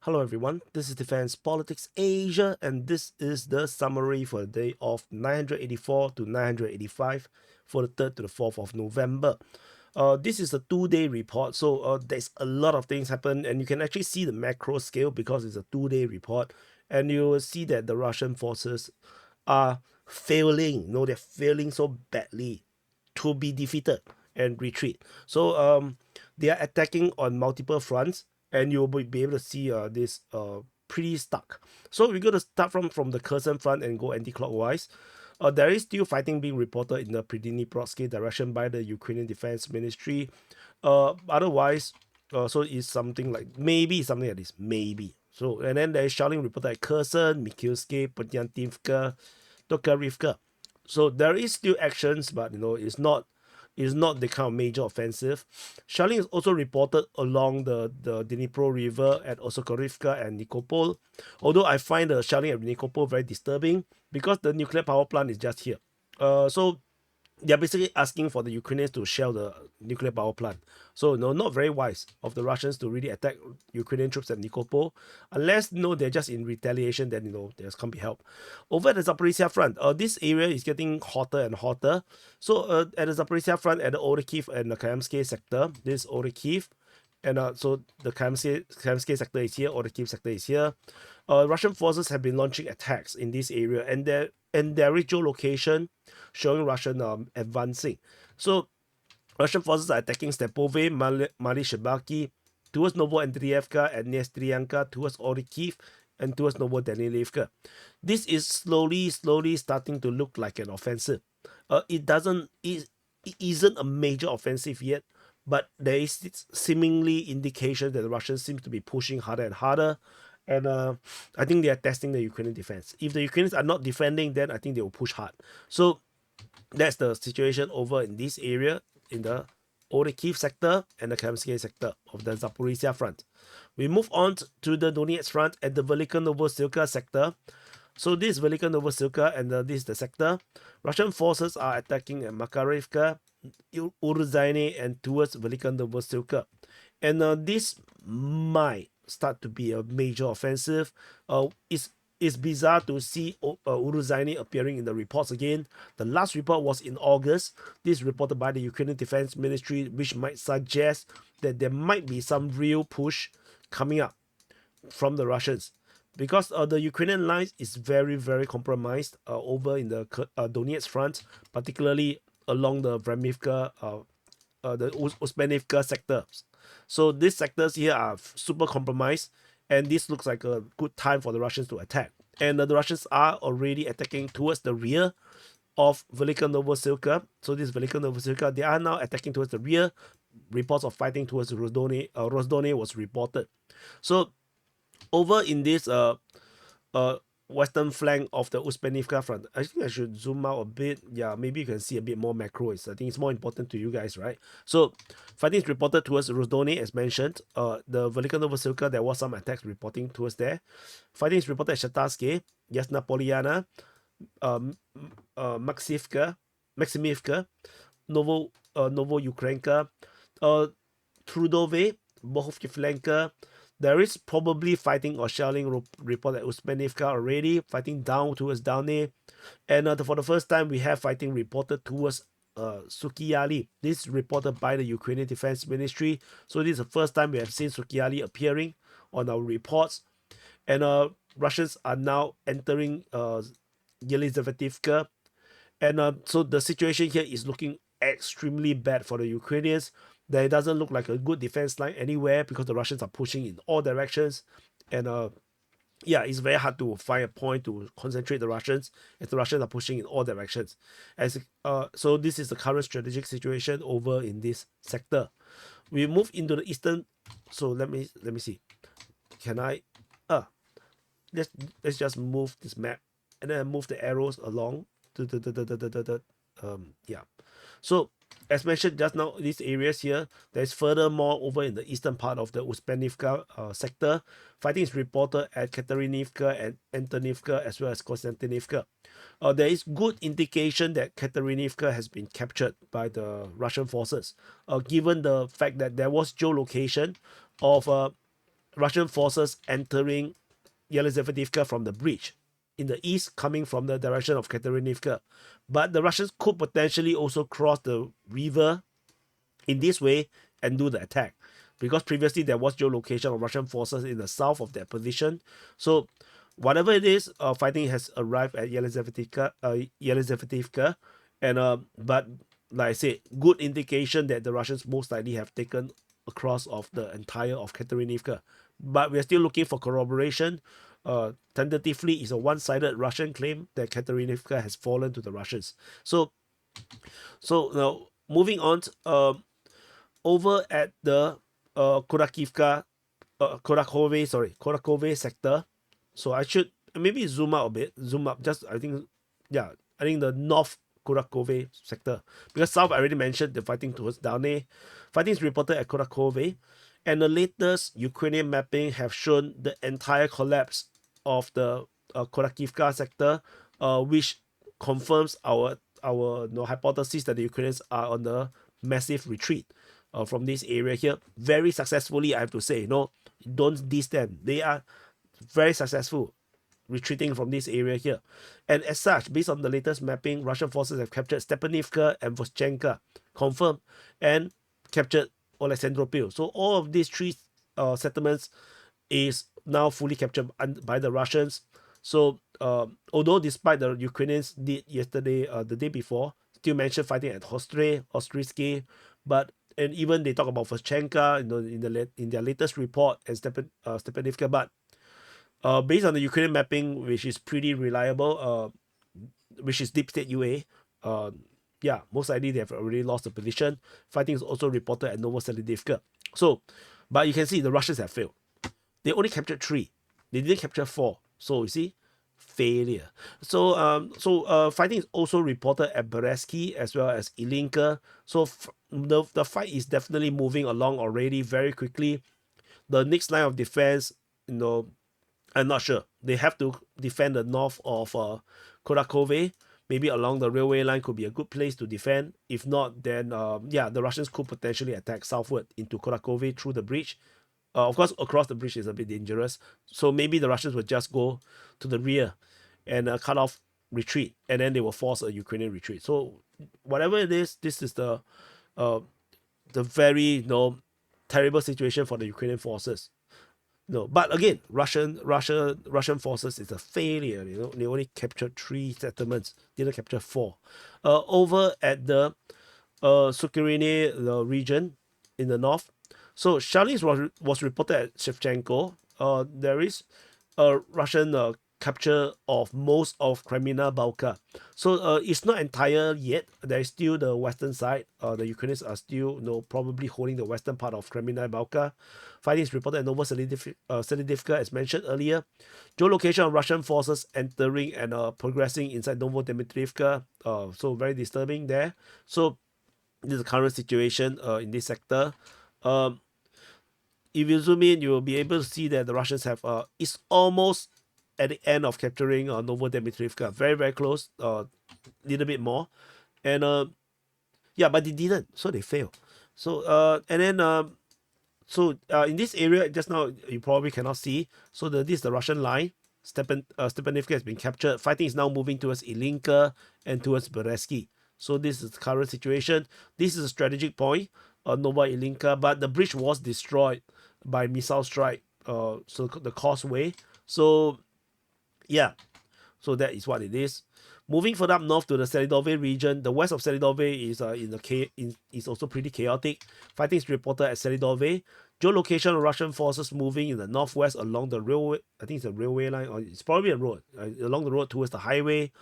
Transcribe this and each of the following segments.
Hello everyone, this is Defense Politics Asia and this is the summary for the day of 984 to 985 for the 3rd to the 4th of November. This is a 2-day report, so there's a lot of things happen and you can actually see the macro scale because it's a 2-day report, and you will see that the Russian forces are failing. No, they're failing so badly to be defeated and retreat. So they are attacking on multiple fronts, and you'll be able to see this pretty stuck. So we're going to start from the Kherson front and go anti-clockwise. There is still fighting being reported in the Pridniprovsky direction by the Ukrainian Defense Ministry. Otherwise, so it's something like maybe something like this, maybe. So and then there is shouting reported at Kherson, Mikhailsky, Podyantivka, Tokarivka. So there is still actions, but it's not the kind of major offensive. Shelling is also reported along the Dnipro River at Osokorivka and Nikopol. Although I find the shelling at Nikopol very disturbing because the nuclear power plant is just here. So they're basically asking for the Ukrainians to shell the nuclear power plant. So not very wise of the Russians to really attack Ukrainian troops at Nikopol, unless they're just in retaliation. Then there can't be help. Over at the Zaporizhia front, this area is getting hotter and hotter. So at the Zaporizhia front, at the Orikhiv and the Kayamsky sector, this Orikhiv, and so the Kayamsky sector is here, Orikhiv sector is here. Russian forces have been launching attacks in this area, and their geolocation showing Russian advancing. So Russian forces are attacking Stepove, Mali Shebaki, towards Novoandrievka and Nestrianka, towards Orikhiv, and towards Novodanilivka. This is slowly starting to look like an offensive. It isn't a major offensive yet, but there is seemingly indication that the Russians seem to be pushing harder and harder. And I think they are testing the Ukrainian defense. If the Ukrainians are not defending, then I think they will push hard. So that's the situation over in this area, in the Orikhiv sector and the Kherson sector of the Zaporizhia front. We move on to the Donetsk front at the Velika Novosilka sector. So this is Velika Novosilka, and this is the sector. Russian forces are attacking at Makarivka, Urzaine, and towards Velika Novosilka. And this might start to be a major offensive. It's bizarre to see Uruzhaine appearing in the reports again. The last report was in August. This is reported by the Ukrainian Defense Ministry, which might suggest that there might be some real push coming up from the Russians, because the Ukrainian lines is very, very compromised over in the Donetsk front, particularly along the Vremivka, the Uspenivka sectors. So these sectors here are super compromised, and this looks like a good time for the Russians to attack. And the Russians are already attacking towards the rear of Velika Novosilka. So this Velika Novosilka, they are now attacking towards the rear. Reports of fighting towards Rozdone was reported. So over in this western flank of the Uspenivka front, I think I should zoom out a bit. Yeah, maybe you can see a bit more macro. I think it's more important to you guys, right? So fighting is reported towards Rozdone, as mentioned. The Velika Novosilka, there was some attacks reporting towards there. Fighting is reported at Shatarsky, Yasna Poliana, Maximivka, Novo Ukrainka, Trudove, Bohovkivlenka. There is probably fighting or shelling report at Uspenivka already, fighting down towards Daune. And for the first time, we have fighting reported towards Sukiali. This is reported by the Ukrainian Defense Ministry. So this is the first time we have seen Sukiali appearing on our reports. And Russians are now entering Yelizavetivka. And so the situation here is looking extremely bad for the Ukrainians. There doesn't look like a good defense line anywhere because the Russians are pushing in all directions. And yeah, it's very hard to find a point to concentrate the Russians as the Russians are pushing in all directions. So this is the current strategic situation over in this sector. We move into the eastern. So let me see. Can I? Let's just move this map and then move the arrows along. Yeah. So as mentioned just now, these areas here, there's furthermore over in the eastern part of the Uspenivka sector, fighting is reported at Katerinivka and Antonivka as well as Konstantinivka. There is good indication that Katerinivka has been captured by the Russian forces, given the fact that there was geolocation of Russian forces entering Yelizaveta from the breach in the east, coming from the direction of Katerinivka. But the Russians could potentially also cross the river in this way and do the attack, because previously there was geolocation of Russian forces in the south of that position. So whatever it is, fighting has arrived at Yelizaveta, and but like I said, good indication that the Russians most likely have taken across of the entire of Katerinivka. But we're still looking for corroboration. Tentatively, it's a one-sided Russian claim that Katerinivka has fallen to the Russians. So now moving on, over at the Korakove sector. So I should maybe zoom out a bit, zoom up. Just I think the north Korakove sector, because south I already mentioned the fighting towards Dane. Fighting is reported at Korakove, and the latest Ukrainian mapping have shown the entire collapse of the Korakivka sector, which confirms our hypothesis that the Ukrainians are on the massive retreat from this area here. Very successfully, I have to say. Don't diss them. They are very successful retreating from this area here. And as such, based on the latest mapping, Russian forces have captured Stepanivka and Voschenka, confirmed, and captured Oleksandropil. So all of these three settlements is now fully captured by the Russians. So although despite the Ukrainians did yesterday, the day before, still mentioned fighting at Ostrisky, but and even they talk about Voschenka, in their latest report, and Stepanivka, but based on the Ukrainian mapping, which is pretty reliable, which is Deep State UA, most likely they have already lost the position. Fighting is also reported at Novoselidivka. So, but you can see the Russians have failed. They only captured 3. They didn't capture 4. So you see, failure. So fighting is also reported at Beresky as well as Ilinka. So the fight is definitely moving along already very quickly. The next line of defense, I'm not sure. They have to defend the north of Korakove. Maybe along the railway line could be a good place to defend. If not, then the Russians could potentially attack southward into Korakove through the bridge. Of course, across the bridge is a bit dangerous. So maybe the Russians would just go to the rear and cut off retreat, and then they will force a Ukrainian retreat. So whatever it is, this is the very terrible situation for the Ukrainian forces. No, but again, Russian forces is a failure. They only captured 3 settlements, didn't capture 4. Over at the Sukhirine region in the north. So Shalin was reported at Shevchenko. There is a Russian capture of most of Kremina Balka. So it's not entire yet. There is still the western side. The Ukrainians are still probably holding the western part of Kremina Balka. Fighting is reported at Novoselidivka, as mentioned earlier. Geolocation of Russian forces entering and progressing inside Novodimitrivka. So very disturbing there. So this is the current situation in this sector. If you zoom in, you will be able to see that the Russians have it's almost at the end of capturing Novodimitrivka. Very, very close. Little bit more. And but they didn't. So they failed. So and then in this area, just now you probably cannot see. So this is the Russian line. Stepanivka has been captured. Fighting is now moving towards Ilinka and towards Beresky. So this is the current situation. This is a strategic point, Nova Ilinka, but the bridge was destroyed by missile strike. So the causeway. So so that is what it is. Moving further up north to the Selidove region, the west of Selidove is also pretty chaotic. Fighting is reported at Selidove. Geolocation of Russian forces moving in the northwest along the railway. I think it's a railway line, or it's probably a road along the road towards the highway.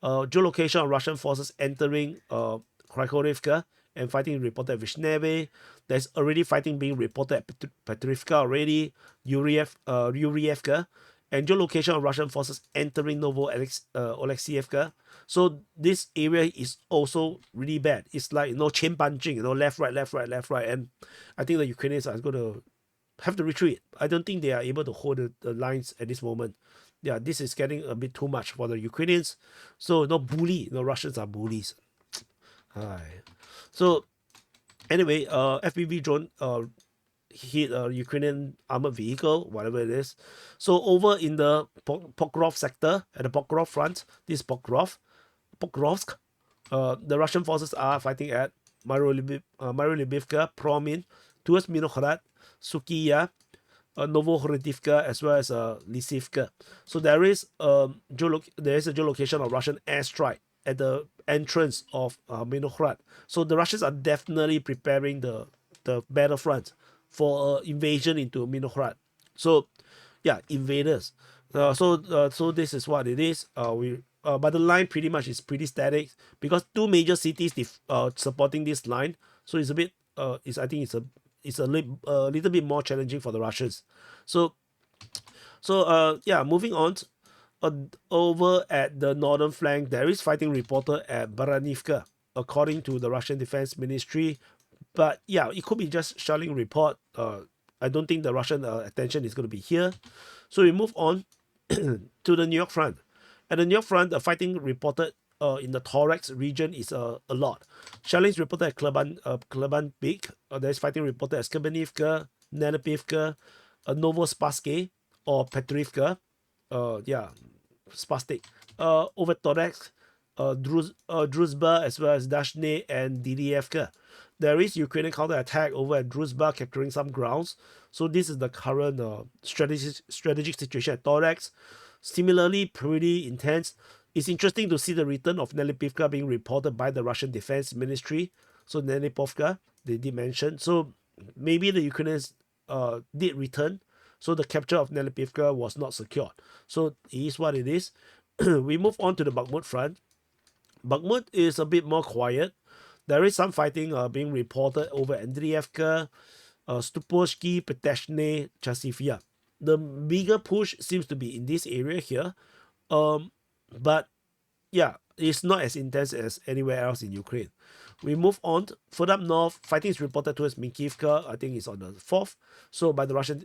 Geolocation of Russian forces entering Krakorivka, and fighting reported at Vishneve. There's already fighting being reported at Petrivka already, Yurievka, and geolocation of Russian forces entering Oleksievka. So this area is also really bad. It's like chain punching, left, right, left, right, left, right, and I think the Ukrainians are going to have to retreat. I don't think they are able to hold the lines at this moment. Yeah, this is getting a bit too much for the Ukrainians. So Russians are bullies. So anyway, FPV drone hit a Ukrainian armored vehicle, whatever it is. So over in the Pokrov sector, at the Pokrov front, this Pokrovsk, the Russian forces are fighting at Marylibivka, Promin, towards Minokhrad, Sukiya, Novohorodivka, as well as Lysivka. So there is a geolocation of Russian airstrike at the entrance of Minokhrad. So the Russians are definitely preparing the battlefront for invasion into Minokhrad. So yeah, invaders. So this is what it is. But the line pretty much is pretty static because two major cities supporting this line. So it's a bit I think it's a little bit more challenging for the Russians. So yeah, moving on. Over at the northern flank, there is fighting reported at Baranivka, according to the Russian Defense Ministry. But yeah, it could be just shelling report. I don't think the Russian attention is going to be here. So we move on to the New York front. At the New York front, the fighting reported in the Thorax region is a lot. Shelling is reported at Kleban Peak. There is fighting reported at Skrbinivka, Nenepivka, Novospassky, or Petrivka. Yeah, Spastic. Over Thorax, Druzhba, as well as Dashne and Didievka. There is Ukrainian counterattack over at Druzhba, capturing some grounds. So this is the current strategic situation at Thorax. Similarly, pretty intense. It's interesting to see the return of Nelipivka being reported by the Russian Defense Ministry. So Nelipovka, they did mention. So maybe the Ukrainians did return. So the capture of Nelipivka was not secured. So it is what it is. We move on to the Bakhmut front. Bakhmut is a bit more quiet. There is some fighting being reported over Andriivka, Stupovsky, Peteshne, Chasivya. The bigger push seems to be in this area here. But yeah, it's not as intense as anywhere else in Ukraine. We move on. Further up north, fighting is reported towards Minkivka. I think it's on the 4th. So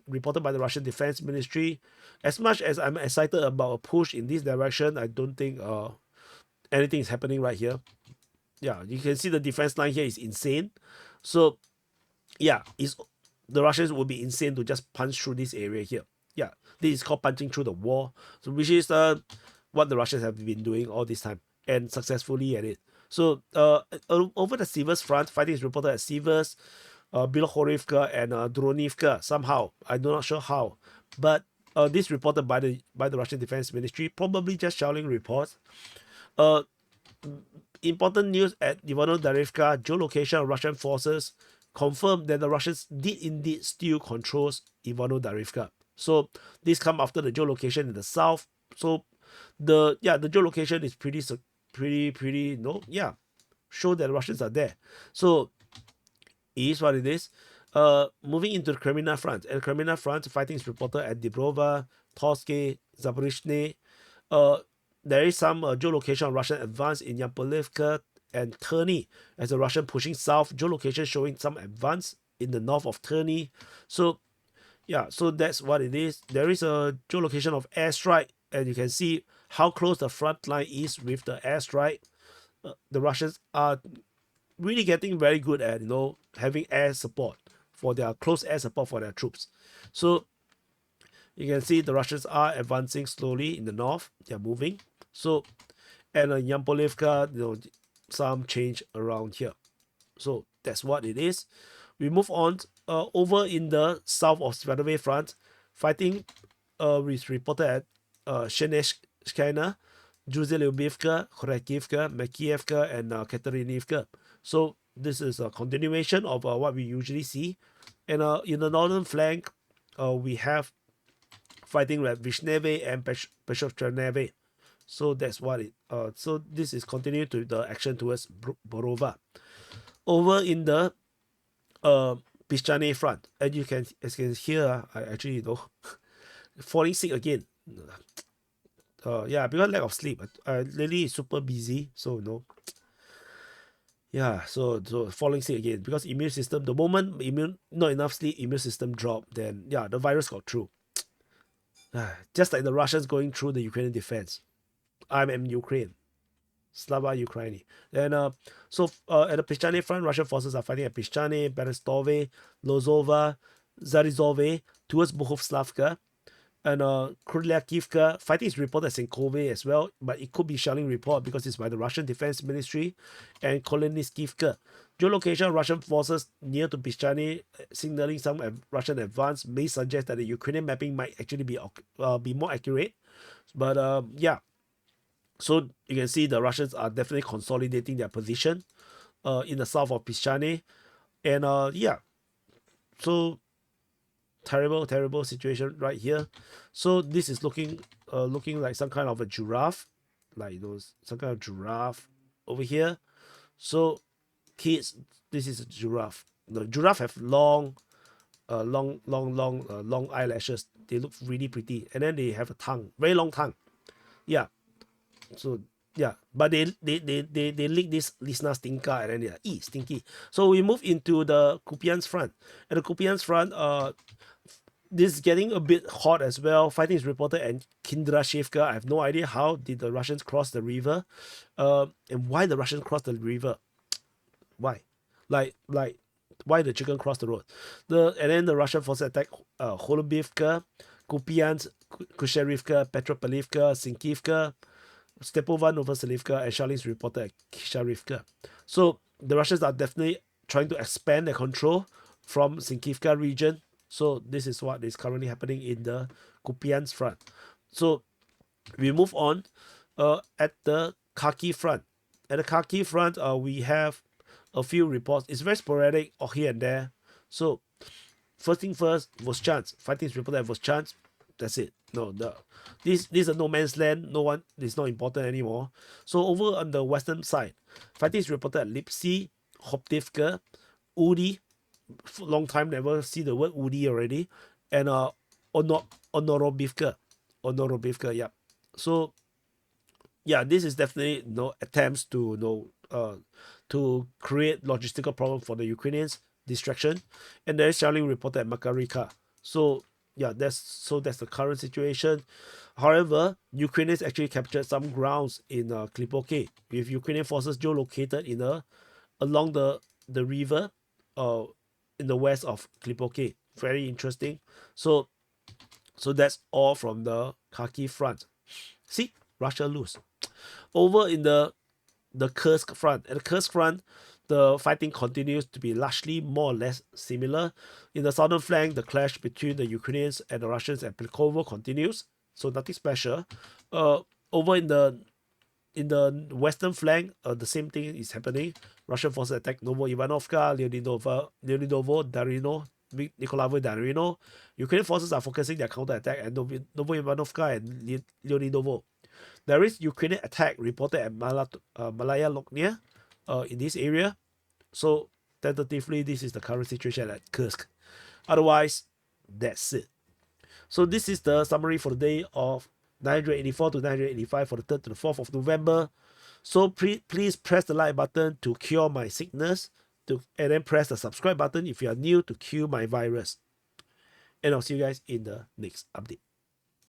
reported by the Russian Defense Ministry. As much as I'm excited about a push in this direction, I don't think anything is happening right here. Yeah, you can see the defense line here is insane. So yeah, the Russians would be insane to just punch through this area here. Yeah, this is called punching through the wall, so which is what the Russians have been doing all this time and successfully at it. So over the Sivers front, fighting is reported at Sivers, Bilohorivka and Dronivka. Somehow, I'm not sure how, but this reported by the Russian Defense Ministry, probably just shelling reports. Important news at Ivano-Darivka, geolocation of Russian forces confirmed that the Russians did indeed still control Ivano-Darivka. So this come after the geolocation in the south. So the geolocation is pretty show that the Russians are there. So it is what it is. Moving into the Crimea front. At the Crimea front, fighting is reported at Dibrova, Torske, Zaporizhne. There is some geolocation of Russian advance in Yampolivka and Terny, as the Russian pushing south. Geolocation showing some advance in the north of Terny. So yeah, so that's what it is. There is a geolocation of airstrike, and you can see how close the front line is with the airstrike. The Russians are really getting very good at having air support for their close air support for their troops. So you can see the Russians are advancing slowly in the north. They're moving. So and Yampolivka, some change around here. So that's what it is. We move on. Over in the south of Svidovy front, fighting is reported at Sheneshkina, Juzelyubivka, Khorokivka, Makievka, and Katerinivka. So this is a continuation of what we usually see. And in the northern flank, we have fighting at Vishneve and Peshkovcherneve. So that's what it. So this is continuing to the action towards Borova. Over in the Pischane front, and as you can hear, I actually falling sick again. Yeah, because lack of sleep. I really super busy, so yeah, so falling sick again because immune system. The moment not enough sleep, immune system drop. Then yeah, the virus got through. Just like the Russians going through the Ukrainian defense. I'm in Ukraine. Slava Ukraini. And at the Pischane front, Russian forces are fighting at Pischane, Berestove, Lozova, Zarizove towards Bohuslavka. And Krylyakivka, fighting is reported as in Kobe as well, but it could be shelling report because it's by the Russian Defense Ministry. And Koleniskivka. Geolocation Russian forces near to Pischani, signaling some Russian advance, may suggest that the Ukrainian mapping might actually be more accurate. But yeah, so you can see the Russians are definitely consolidating their position in the south of Pischani. And yeah, so terrible situation right here. So this is looking like some kind of a giraffe, like those some kind of giraffe over here. So kids, this is a giraffe. The giraffe have long eyelashes. They look really pretty, and then they have a tongue, very long tongue. Yeah. So yeah, but they lick this Lisna stinker, and then they're stinky. So we move into the Kupiansk front. At the Kupiansk front, this is getting a bit hot as well. Fighting is reported at Kindrashevka. I have no idea how did the Russians cross the river, and why the Russians crossed the river. Why? Like why the chicken crossed the road? And then the Russian forces attack Holubivka, Kupiansk, Kusherivka, Petropavlivka, Sinkivka, Stepova, Novoselivka, and shelling is reported at Kisharivka. So the Russians are definitely trying to expand their control from Sinkivka region. So this is what is currently happening in the Kupiansk front. So we move on at the Kharkiv front. At the Kharkiv front, we have a few reports. It's very sporadic or here and there. So first thing first, Voschansk. Fighting is reported at Voschansk. That's it. No, this is a no man's land. No one is not important anymore. So over on the western side, fighting is reported at Lipsy, Hoptivka, Udi. Long time never see the word Udi already, and Onorobivka, yeah. So yeah, this is definitely attempts to to create logistical problem for the Ukrainians, distraction, and there is shelling reported at Makarivka. So yeah, that's the current situation. However, Ukrainians actually captured some grounds in Klipoke, with Ukrainian forces geolocated along the river, in the west of Klipoke. Very interesting. So that's all from the Kharkiv front. See, Russia lose. Over in the Kursk front. At the Kursk front, the fighting continues to be largely more or less similar. In the southern flank, the clash between the Ukrainians and the Russians at Pilkovo continues. So nothing special. Over in the western flank, the same thing is happening. Russian forces attack Novo Ivanovka, Leonidovo, Darino, Nikolavo, Darino. Ukrainian forces are focusing their counter-attack at Novo Ivanovka and Leonidovo. There is Ukrainian attack reported at Malaya Loknia in this area. So tentatively, this is the current situation at Kursk. Otherwise, that's it. So this is the summary for the day of 984 to 985 for the 3rd to the 4th of November. So please press the like button to cure my sickness, and then press the subscribe button if you are new to cure my virus. And I'll see you guys in the next update.